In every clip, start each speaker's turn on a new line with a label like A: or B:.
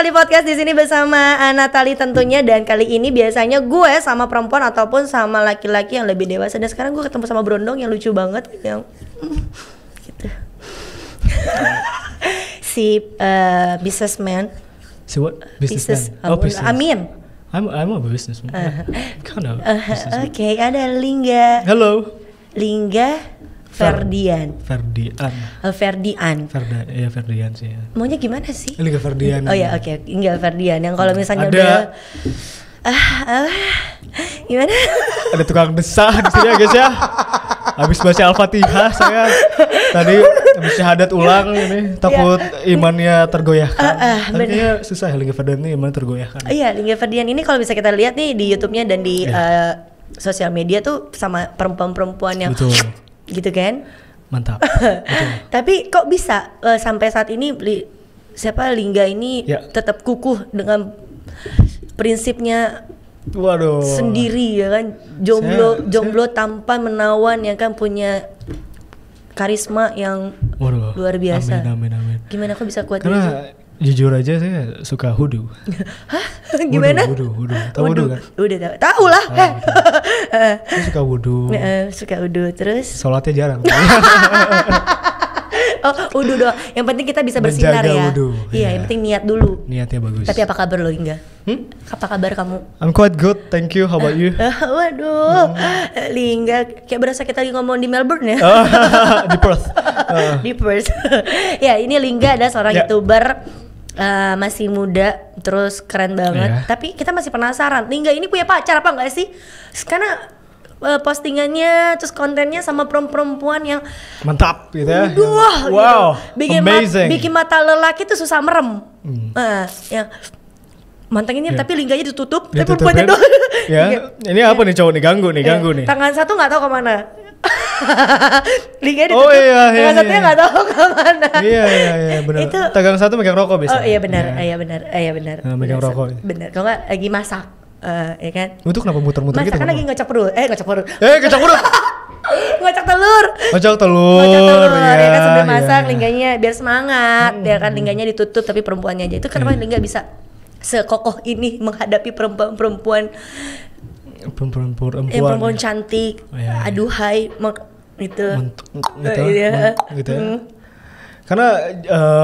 A: Natali Podcast di sini bersama Natali tentunya, dan kali ini biasanya gue sama perempuan ataupun sama laki-laki yang lebih dewasa, dan sekarang gue ketemu sama Brondong yang lucu banget yang gitu. Si businessman.
B: Si what? Businessman.
A: Business. Amin.
B: I'm a businessman. Kind of.
A: Oke, ada Lingga.
B: Hello.
A: Lingga Ferdian.
B: Ferdian sih ya.
A: Maunya gimana sih?
B: Lingga Ferdian.
A: Oh ya, oke. Lingga Ferdian yang kalau misalnya
B: ada,
A: udah gimana?
B: Ada tukang desah di sini ya guys ya. Habis baca Al-Fatihah saya tadi habis syahadat ulang ini takut imannya tergoyahkan. Kayaknya susah ya Lingga Ferdian ini imannya tergoyahkan.
A: Iya, Lingga Ferdian ini kalau bisa kita lihat nih di YouTube-nya dan di sosial media tuh sama perempuan-perempuan yang
B: betul.
A: Gitu kan?
B: Mantap. Betul.
A: Tapi kok bisa sampai saat ini Lingga ini tetap kukuh dengan prinsipnya.
B: Waduh.
A: Sendiri ya kan, jomblo tanpa menawan, ya kan, punya karisma yang luar biasa.
B: Amin.
A: Gimana kok bisa kuat?
B: Karena jujur aja saya suka wudu.
A: Hah? Gimana?
B: Wudu. Tahu wudu kan?
A: Udah tahu lah.
B: Saya suka wudu.
A: Suka wudu terus.
B: Sholatnya jarang.
A: Oh, wudu doang. Yang penting kita bisa bersinar ya.
B: Wudu.
A: Iya, yang penting niat dulu.
B: Niatnya bagus.
A: Tapi apa kabar lo, Lingga? Apa kabar kamu?
B: I'm quite good, thank you. How about you?
A: Waduh, Lingga kayak berasa kita lagi ngomong di Melbourne ya.
B: Di Perth.
A: Di Perth. Ya, ini Lingga adalah seorang YouTuber masih muda, terus keren banget. Tapi kita masih penasaran, Lingga ini punya pacar apa enggak sih? Karena postingannya terus kontennya sama perempuan yang
B: mantap gitu ya.
A: Wow, gitu. Bikin
B: amazing.
A: mata lelaki tuh susah merem. Yang mantanginnya tapi lingganya ditutup, tapi perempuannya doang.
B: Ya, ini apa nih cowok nih ganggu nih.
A: Tangan satu nggak tahu kemana. Lingganya ditutup.
B: Oh iya.
A: Tangan satunya nggak tahu kemana.
B: Iya benar.
A: Itu
B: Tangan satu megang rokok biasa.
A: Oh iya benar.
B: Megang rokok.
A: Benar. Kalau nggak lagi masak. Ya kan?
B: Itu kenapa muter-muter gitu?
A: Masakan lagi ngocok perut.
B: Ngocok perut.
A: Ngocok telur. Ya kan sebelum masak lingganya biar semangat. Ya kan lingganya ditutup tapi perempuannya aja. Itu kenapa Lingga bisa sekokoh ini menghadapi perempuan cantik. Aduhai itu.
B: Gitu ya. Karena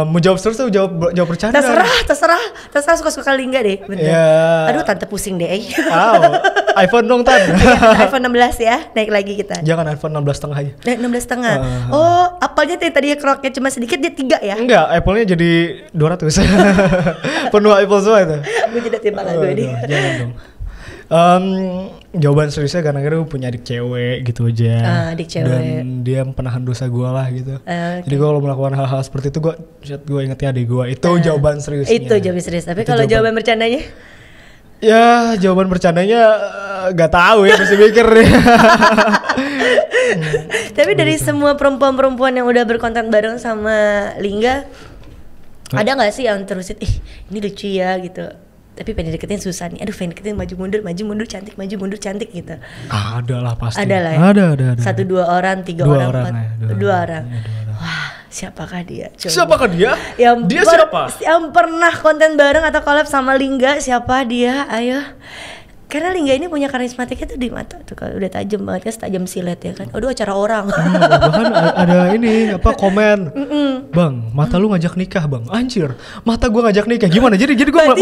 B: mau jawab terus tuh jawab bercanda.
A: Terserah suka-suka Lingga deh. Bener. Aduh tante pusing deh.
B: iPhone dong Tan.
A: iPhone 16 ya, naik lagi kita.
B: Jangan iPhone 16,5 aja.
A: 16,5. Oh, Apple-nya tadi kroknya cuma sedikit, dia 3 ya?
B: Enggak, Apple-nya jadi 200. Penuh Apple semua itu.
A: Gue jadi timah lagu ini.
B: Jangan dong. Jawaban seriusnya kadang-kadang gue punya adik cewek gitu aja.
A: Adik cewek.
B: Dan dia penahan dosa gue lah gitu. Jadi gue kalau melakukan hal-hal seperti itu gue ingetnya adik gue. Itu jawaban seriusnya.
A: Itu jawaban serius. Tapi kalau jawaban bercandanya?
B: Ya jawaban bercandanya gak tahu ya, mesti mikir deh.
A: Tapi dari semua perempuan-perempuan yang udah berkonten bareng sama Lingga, ada gak sih yang terusin, ini lucu ya gitu, tapi pengen deketin susah nih, aduh pengen deketin maju mundur cantik, maju mundur cantik gitu?
B: Ada lah pasti.
A: Ada lah ya?
B: Ada.
A: 1, 2 orang, 3 orang, 4, 2 orang. Wah, siapakah dia? Coba.
B: Siapakah dia? Dia siapa?
A: Yang pernah konten bareng atau collab sama Lingga, siapa dia? Ayo. Karena Lingga ini punya karismatiknya tuh di mata tuh, kalau udah tajam banget kan, setajam silet ya kan. Aduh, acara orang.
B: Bahkan ada ini komen. Bang, mata lu ngajak nikah bang. Anjir, mata gua ngajak nikah. Gimana? Jadi gua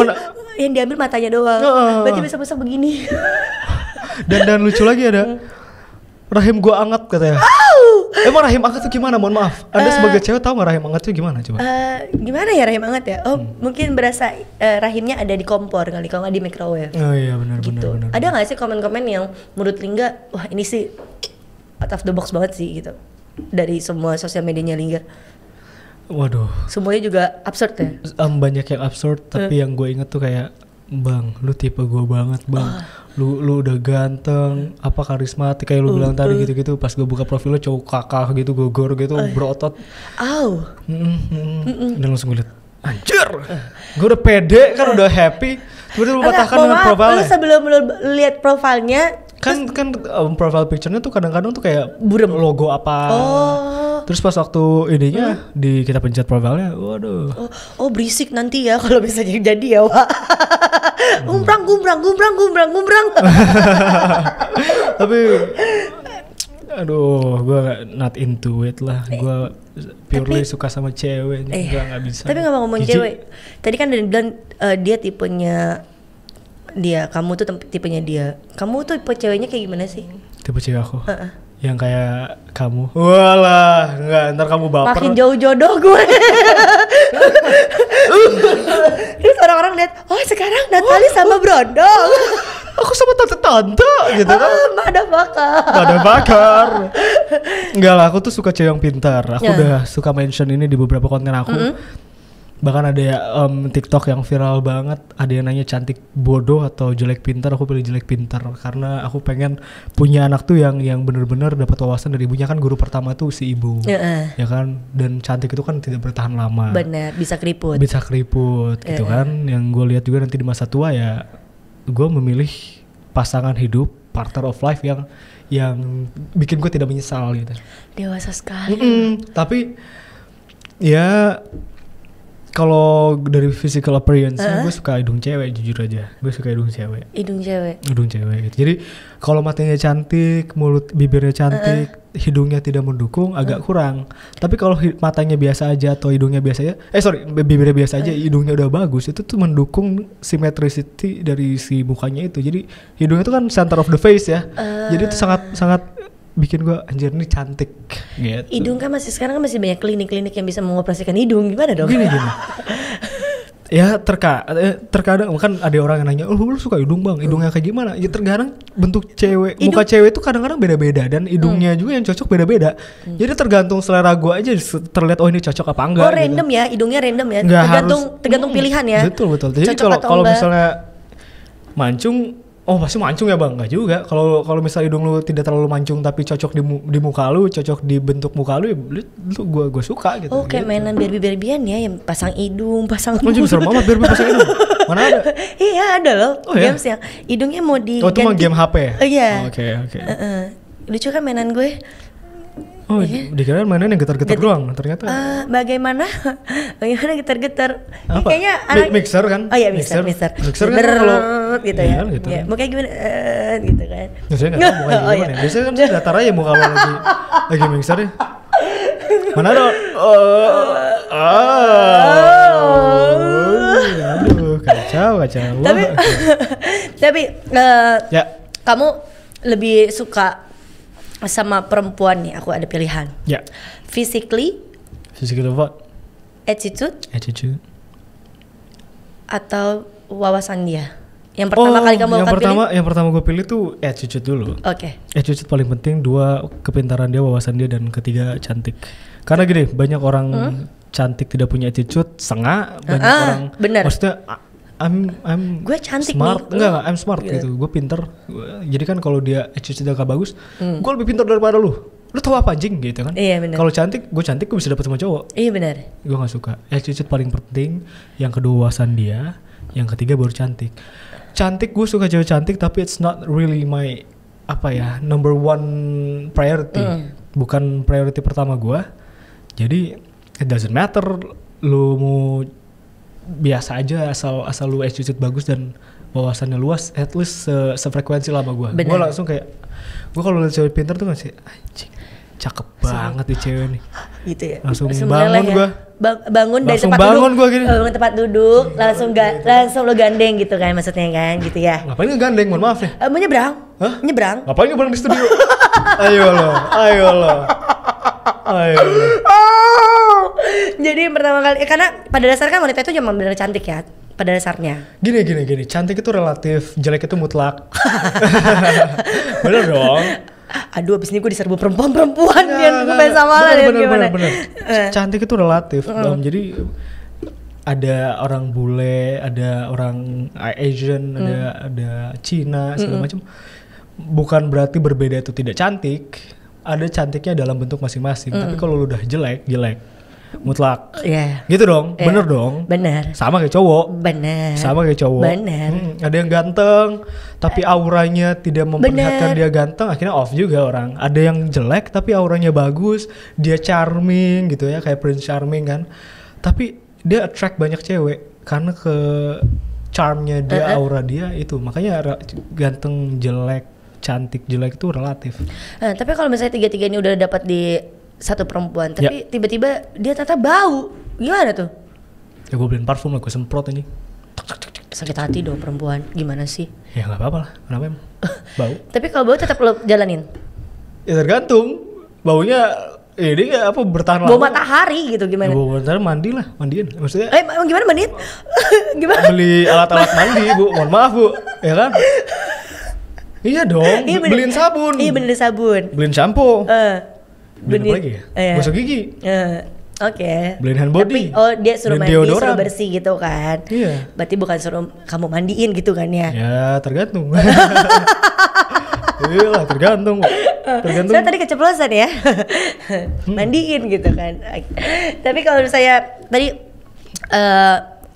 A: yang diambil matanya doang. Berarti bisa begini.
B: Dan lucu lagi ada rahim gua anget katanya. Emang rahim anget tuh gimana? Mohon maaf. Anda sebagai cewek tahu nggak rahim anget tuh gimana coba?
A: Gimana ya rahim anget ya? Oh, mungkin berasa rahimnya ada di kompor kali, kalau nggak di microwave.
B: Oh iya benar.
A: Ada nggak sih komen-komen yang menurut Lingga, wah ini sih out of the box banget sih gitu, dari semua sosial medianya Lingga?
B: Waduh.
A: Semuanya juga absurd ya?
B: Banyak yang absurd, tapi yang gue inget tuh kayak, bang, lu tipe gue banget bang. Lu udah ganteng, apa karismatik kayak lu bilang tadi gitu-gitu. Pas gue buka profil lu cowok kakak gitu, gogor gitu, berotot. Dan langsung gue liat, anjir, gue udah pede kan, udah happy. Gue udah patahkan dengan profilnya.
A: Lu sebelum lu lihat profilnya
B: kan profile picture-nya tuh kadang-kadang tuh kayak
A: burem
B: logo apa. Terus pas waktu ininya kita pencet profilnya, waduh.
A: Oh berisik nanti ya kalau misalnya jadi ya, Wak. Gumbrang.
B: Tapi aduh, gue not into it lah. Gue purely suka sama cewek, nggak bisa.
A: Tapi ngomong cewek, tadi kan dia bilang dia tipenya dia, kamu tuh tipenya dia. Kamu tuh tipe ceweknya kayak gimana sih?
B: Tipe cewek aku? Yang kayak kamu? Walah, nggak, ntar kamu baper.
A: Makin jauh jodoh gue. Terus orang-orang lihat, oh sekarang Natalie sama Brondong.
B: Aku sama tante-tante gitu kan.
A: Ada
B: bakar. Enggak lah, aku tuh suka cewek yang pintar. Aku udah suka mention ini di beberapa konten aku. Bahkan ada TikTok yang viral banget. Ada yang nanya cantik bodoh atau jelek pintar. Aku pilih jelek pintar karena aku pengen punya anak tuh yang benar-benar dapat wawasan dari ibunya. Kan guru pertama tuh si ibu, ya kan. Dan cantik itu kan tidak bertahan lama.
A: Bener, bisa keriput gitu
B: kan. Yang gue lihat juga nanti di masa tua ya, gue memilih pasangan hidup, partner of life yang bikin gue tidak menyesal gitu.
A: Dewasa sekali.
B: Tapi ya kalau dari physical appearance, gue suka hidung cewek, jujur aja. Gue suka hidung cewek.
A: Hidung cewek
B: Gitu. Jadi kalau matanya cantik, mulut bibirnya cantik, hidungnya tidak mendukung, agak kurang. Tapi kalau matanya biasa aja atau hidungnya biasa aja, bibirnya biasa aja, hidungnya udah bagus, itu tuh mendukung symmetricity dari si mukanya itu. Jadi hidungnya itu kan center of the face ya. Jadi itu sangat bikin gue anjir ini cantik gitu.
A: Hidung kan sekarang kan masih banyak klinik-klinik yang bisa mengoperasikan hidung, gimana dong?
B: Gini. Ya terkadang kan ada orang yang nanya, oh lu suka hidung bang, hidungnya kayak gimana? Ya terkadang bentuk cewek, muka cewek itu kadang-kadang beda-beda dan hidungnya juga yang cocok beda-beda. Jadi tergantung selera gue aja terlihat oh ini cocok apa enggak.
A: Oh random gitu. Ya, hidungnya random ya. Tergantung pilihan ya.
B: Betul. Jadi kalau misalnya mancung, oh pasti mancung ya bang? Nggak juga. Kalau misalnya hidung lu tidak terlalu mancung tapi cocok di muka lu, cocok di bentuk muka lu, ya gue suka gitu.
A: Oh kayak mainan Barbie-Barbian ya, yang pasang hidung, pasang
B: mulut. Serem banget Barbie pasang hidung. Mana ada?
A: Iya ada loh, games yang hidungnya mau diganti.
B: Oh itu mah game HP ya?
A: Iya.
B: Oke.
A: Lucu kan mainan gue.
B: Oh, dikira mainan yang getar-getar doang, ternyata.
A: Bagaimana getar-getar?
B: Apa?
A: Kayaknya anak
B: mixer kan?
A: Oh iya mixer.
B: Mixer kan kalau
A: gitu ya. Gitu. Ya. Mukanya gimana? Gitu kan.
B: Biasanya nggak tahu mukanya gimana. Biasanya kan datar aja muka lo lagi mixer ya. Mana ada? Aduh, kacau.
A: Tapi kamu lebih suka sama perempuan nih, aku ada pilihan.
B: Ya.
A: Physically
B: what?
A: Attitude. Atau wawasan dia. Yang pertama kali kamu akan pilih?
B: Yang pertama gue pilih tuh attitude dulu.
A: Oke.
B: Attitude paling penting, 2 kepintaran dia, wawasan dia, dan ketiga cantik. Karena gini, banyak orang cantik tidak punya attitude, banyak orang.
A: Bener.
B: Maksudnya
A: gue cantik
B: smart,
A: nih.
B: Enggak, I'm smart gitu. Gue pinter. Jadi kan kalau dia attitude gak bagus, gue lebih pintar daripada lu tahu apa anjing gitu kan.
A: Iya benar.
B: Kalau gue cantik gue bisa dapet sama cowok.
A: Iya benar.
B: Gue gak suka. Attitude paling penting. Yang kedua wawasan dia. Yang ketiga baru cantik. Cantik, gue suka cewek cantik, tapi it's not really my number one priority. Bukan priority pertama gue. Jadi it doesn't matter lu mau biasa aja, asal lu attitude bagus dan wawasannya luas, at least sefrekuensi lah sama gue. Gue langsung kayak, gue kalau lihat cewek pintar tuh ngasih anjing cakep banget nih cewek nih
A: gitu ya.
B: Langsung bangun ya. Gue
A: bangun dari tempat duduk, bangun tempat duduk, langsung lo gandeng gitu kan, maksudnya kan gitu ya.
B: Ngapain ngegandeng, mohon maaf nih?
A: Menyeberang. Nyeberang.
B: Ngapain nyeberang di studio? Ayo lo.
A: Jadi pertama kali, karena pada dasarnya kan wanita itu cuma benar cantik ya, pada dasarnya.
B: Gini, cantik itu relatif, jelek itu mutlak. Bener dong.
A: Aduh, abis ini gue diserbu perempuan yang gue pengen sama lah.
B: Bener. Cantik itu relatif. Jadi ada orang bule, ada orang Asian, ada Cina, segala macam. Bukan berarti berbeda itu tidak cantik. Ada cantiknya dalam bentuk masing-masing. Tapi kalau lu udah jelek. mutlak.
A: Iya.
B: Gitu dong, bener dong.
A: Bener.
B: Sama kayak cowok.
A: Bener.
B: Sama kayak cowok.
A: Bener.
B: Ada yang ganteng, tapi auranya tidak memperlihatkan dia ganteng, akhirnya off juga orang. Ada yang jelek, tapi auranya bagus, dia charming gitu ya, kayak Prince Charming kan. Tapi dia attract banyak cewek karena ke charmnya dia, aura dia itu. Makanya ganteng, jelek, cantik, jelek itu relatif.
A: Tapi kalau misalnya tiga-tiga ini udah dapat di satu perempuan, tapi tiba-tiba dia ternyata bau, gimana tuh?
B: Ya gue beliin parfum lah, gue semprot ini.
A: Sakit hati dong perempuan, gimana sih?
B: Ya nggak apa-apa lah, kenapa emang? Bau.
A: Tapi kalau bau tetap lo jalanin?
B: Ya tergantung, baunya ini nggak apa bertahan lama.
A: Bau matahari gitu gimana?
B: Ya, bau matahari mandi lah, mandiin. Maksudnya?
A: Gimana mandiin? Gimana?
B: Beli alat-alat mandi bu, mohon maaf bu, ya kan? Iya dong, beliin sabun.
A: Iya beliin sabun.
B: Beliin shampoo. Beliin apa lagi ya? Gosok gigi.
A: Oke.
B: Beliin hand body.
A: Tapi dia suruh mandi,
B: deodoran.
A: suruh bersih gitu kan?
B: Iya.
A: Berarti bukan suruh kamu mandiin gitu kan ya?
B: Ya tergantung. Iya lah tergantung.
A: Saya tadi keceplosan ya. Mandiin gitu kan. Tapi kalau saya tadi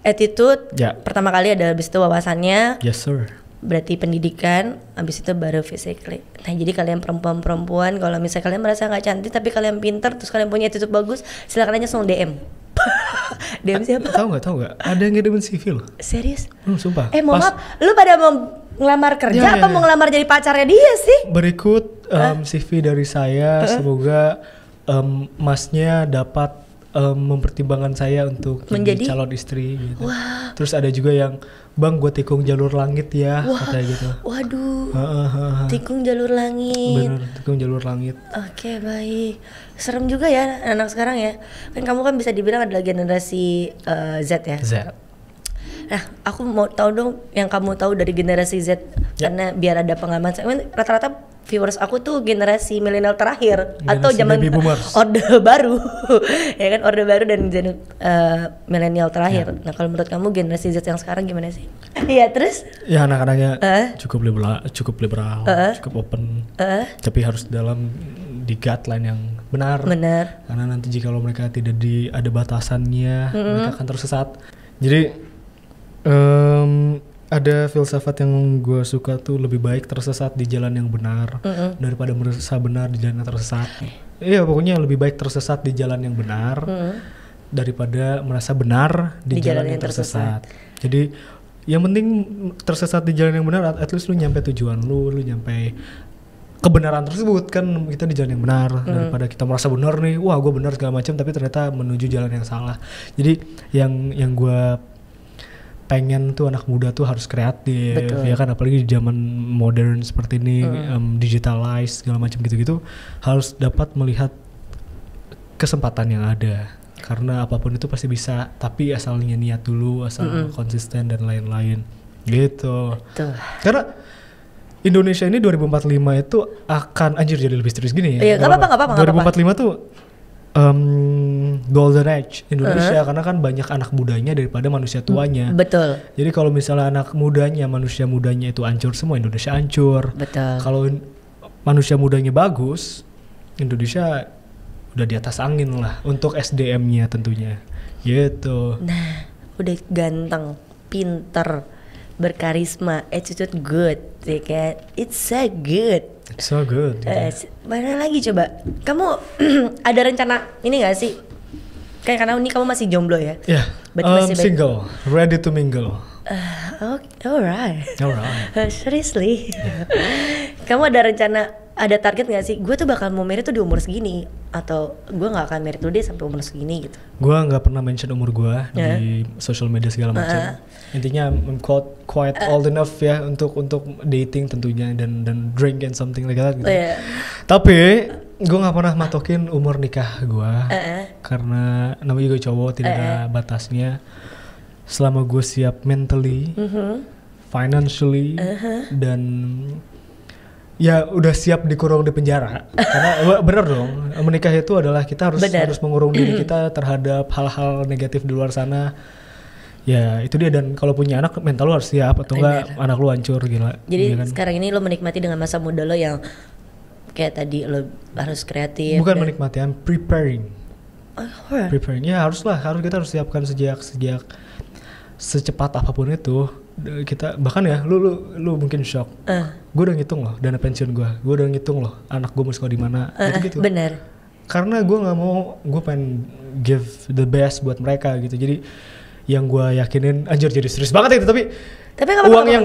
A: attitude pertama kali ada, habis itu wawasannya.
B: Yes sir.
A: Berarti pendidikan, habis itu baru physically. Nah jadi kalian perempuan-perempuan, kalau misalnya kalian merasa nggak cantik tapi kalian pintar, terus kalian punya attitude bagus, silakan aja langsung DM. DM siapa?
B: Tahu nggak? Ada yang ngirimin CV loh.
A: Serius?
B: Sumpah.
A: Mohon maaf, lu pada mau ngelamar kerja mau ngelamar jadi pacarnya dia sih?
B: Berikut CV dari saya, semoga masnya dapat mempertimbangkan saya untuk menjadi calon istri gitu.
A: Wah.
B: Terus ada juga yang bang gue tikung jalur langit ya. Wah, katanya gitu.
A: Waduh. Tikung jalur langit.
B: Bener, tikung jalur langit.
A: Oke, baik. Serem juga ya anak sekarang ya. Kan kamu kan bisa dibilang adalah generasi Z ya.
B: Z.
A: Nah, aku mau tahu dong yang kamu tahu dari generasi Z, karena biar ada pengalaman. Rata-rata viewers aku tuh generasi milenial terakhir, generasi atau zaman orde baru. Ya kan, orde baru dan milenial terakhir. Nah, kalau menurut kamu generasi Z yang sekarang gimana sih? Iya, terus? Ya
B: anak-anaknya cukup liberal, cukup open. Tapi harus dalam di guideline yang benar. Karena nanti jika mereka tidak ada batasannya, mereka akan tersesat. Jadi ada filsafat yang gue suka tuh, lebih baik tersesat di jalan yang benar daripada merasa benar di jalan yang tersesat. Iya, pokoknya lebih baik tersesat di jalan yang benar daripada merasa benar di jalan yang tersesat. Jadi yang penting tersesat di jalan yang benar, at least lu nyampe tujuan lu nyampe kebenaran tersebut kan. Kita di jalan yang benar daripada kita merasa benar nih, wah gue benar segala macam tapi ternyata menuju jalan yang salah. Jadi yang gue pengen tuh anak muda tuh harus kreatif. Betul. Ya kan, apalagi di zaman modern seperti ini, digitalized segala macam gitu-gitu, harus dapat melihat kesempatan yang ada. Karena apapun itu pasti bisa, tapi asalnya niat dulu, asal konsisten dan lain-lain gitu. Betul. Karena Indonesia ini 2045 itu akan jadi lebih serius gini ya.
A: Iya, nggak apa-apa.
B: 2045 tuh golden age Indonesia, karena kan banyak anak mudanya daripada manusia tuanya.
A: Betul.
B: Jadi kalau misalnya anak mudanya, manusia mudanya itu hancur semua, Indonesia hancur.
A: Betul.
B: Kalau manusia mudanya bagus, Indonesia udah di atas angin lah untuk SDM-nya tentunya. Gitu.
A: Nah, udah ganteng, pinter, berkarisma, attitude good, ya kan? It's so good.
B: So good.
A: Mana lagi coba? Kamu ada rencana ini gak sih? Kayak karena ini kamu masih jomblo ya?
B: Iya. Yeah. Single, ready to mingle.
A: Alright. Seriously. Kamu ada rencana, ada target gak sih? Gue tuh bakal mau married tuh di umur segini, atau gue nggak akan married tuh deh sampai umur segini gitu?
B: Gue nggak pernah mention umur gue di social media segala macam. Intinya I'm quite old enough ya untuk dating tentunya dan drink and something like that gitu. Tapi gue nggak pernah matokin umur nikah gue karena namanya juga cowok, tidak ada batasnya. Selama gue siap mentally, financially, dan ya udah siap dikurung di penjara. Karena bener dong, menikah itu adalah kita harus mengurung diri kita terhadap hal-hal negatif di luar sana. Ya itu dia, dan kalau punya anak mental lu harus siap, atau enggak anak lu hancur gila.
A: Jadi
B: kan?
A: Sekarang ini lo menikmati dengan masa muda lo yang kayak tadi lo harus kreatif.
B: Bukan menikmati, I'm preparing. Preparing. Ya harus kita harus siapkan sejak secepat apapun itu. Kita bahkan ya lu mungkin shock. Gue udah ngitung loh dana pensiun gue udah ngitung loh anak gue mau sekolah di mana gitu.
A: Bener.
B: Karena gue nggak mau, gue pengen give the best buat mereka gitu. Jadi yang gue yakinin, anjir jadi serius banget itu, tapi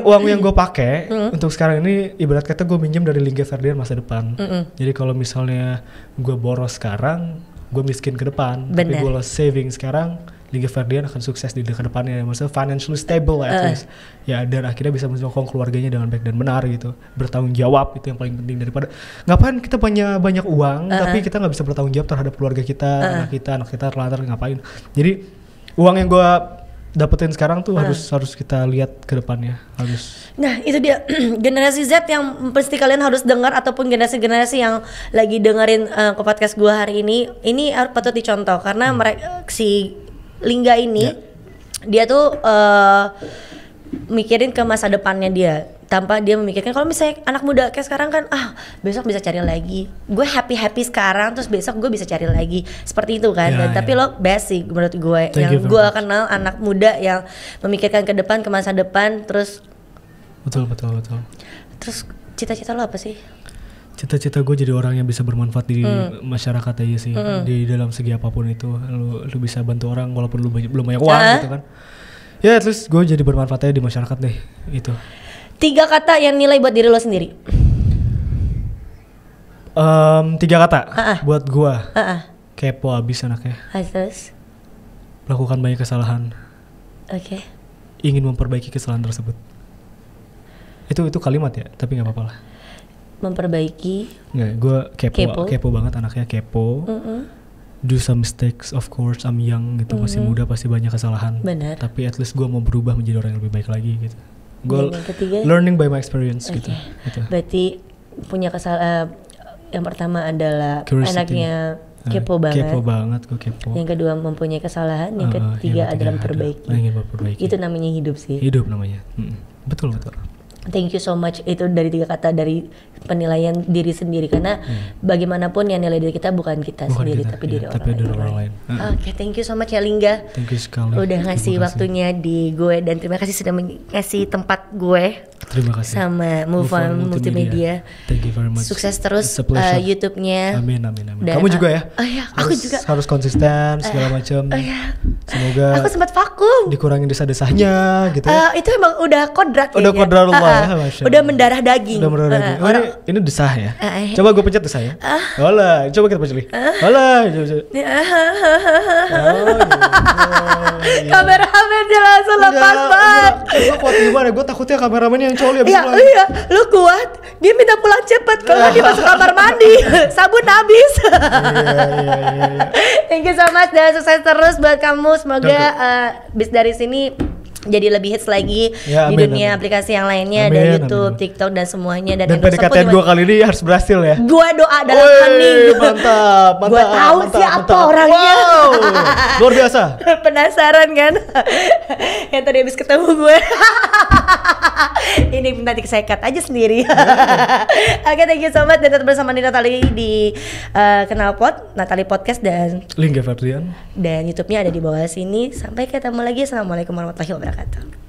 B: uang yang gue pakai untuk sekarang ini ibarat kata gue minjem dari Lingga Ferdian masa depan. Jadi kalau misalnya gue boros sekarang, gue miskin ke depan. Tapi gue saving sekarang, Lingga Ferdian akan sukses di depannya, maksudnya financially stable at least. Ya, dan akhirnya bisa menyokong keluarganya dengan baik dan benar gitu. Bertanggung jawab itu yang paling penting, daripada ngapain kita punya banyak uang tapi kita nggak bisa bertanggung jawab terhadap keluarga kita, anak kita terlantar ngapain. Jadi uang yang gue dapetin sekarang tuh harus kita lihat ke depannya, harus.
A: Nah itu dia generasi Z yang pasti kalian harus dengar, ataupun generasi-generasi yang lagi dengerin ke podcast gue hari ini patut dicontoh karena mereka si Lingga ini dia tuh mikirin ke masa depannya dia, tanpa dia memikirkan kalau misalnya anak muda kayak sekarang kan besok bisa cari lagi, gue happy sekarang terus besok gue bisa cari lagi, seperti itu kan. Dan tapi lo best sih menurut gue. Yang gue kenal anak muda yang memikirkan ke depan, ke masa depan, terus
B: betul.
A: Terus cita-cita lo apa sih?
B: Cita-cita gue jadi orang yang bisa bermanfaat di masyarakat aja sih. Di dalam segi apapun itu, lu bisa bantu orang walaupun lu belum banyak uang gitu kan. Ya at least gue jadi bermanfaat aja di masyarakat deh, itu.
A: 3 kata yang nilai buat diri lo sendiri.
B: 3 kata buat gue. Kepo abis anaknya.
A: Terus?
B: Melakukan banyak kesalahan.
A: Oke.
B: Ingin memperbaiki kesalahan tersebut. Itu kalimat ya, tapi nggak apa-apa lah.
A: Memperbaiki.
B: Nggak, gue kepo banget anaknya, kepo. Do some mistakes, of course, I'm young gitu, masih muda, pasti banyak kesalahan.
A: Benar.
B: Tapi at least gue mau berubah menjadi orang yang lebih baik lagi gitu. Gue learning by my experience gitu.
A: Berarti punya yang pertama adalah anaknya kepo banget.
B: Kepo banget, gue kepo.
A: Yang kedua mempunyai kesalahan, yang ketiga adalah memperbaiki. Itu namanya hidup sih.
B: Hidup namanya. Betul.
A: Thank you so much, itu dari 3 kata dari penilaian diri sendiri, karena bagaimanapun yang nilai diri kita bukan kita sendiri, tapi diri orang lain. Oke, thank you so much ya Lingga.
B: Thank you sekali.
A: Udah ngasih waktunya di gue, dan terima kasih sudah ngasih tempat gue.
B: Terima kasih.
A: Sama Move On Multimedia.
B: Thank you very much.
A: Sukses terus YouTube-nya.
B: Amin. Kamu juga ya?
A: Aku juga.
B: Harus konsisten segala macam. Semoga
A: aku sempat vakum.
B: Dikurangin desah-desahnya gitu.
A: Itu emang udah kodrat.
B: Udah kodratullah ya,
A: udah mendarah daging.
B: Ini desah ya. Coba gue pencet desah ya. Olah, coba kita pencet. Olah.
A: Kameramennya langsung lepas banget.
B: Gue kuat gimana? Gue takutnya kameramennya yang coli abis pulang.
A: Iya, lu kuat. Dia minta pulang cepet, kalau dia masuk kamar mandi, sabun habis. Iya. Thank you so much, dan sukses terus buat kamu. Semoga bis dari sini jadi lebih hits lagi di dunia aplikasi yang lainnya, dan YouTube, TikTok dan semuanya. Dan
B: PDKT gue kali ini harus berhasil ya.
A: Gue doa dalam hening.
B: Mantap.
A: Gue tahu siapa orangnya.
B: Wow, luar biasa.
A: Penasaran kan? Yang tadi habis ketemu gue. Ini nanti saya cut aja sendiri. Oke, thank you so much, dan tetap bersama Natali di Kenalpot, Natali Podcast dan
B: Lingga Ferdian.
A: Dan YouTube-nya ada di bawah sini. Sampai ketemu lagi. Assalamualaikum warahmatullahi wabarakatuh.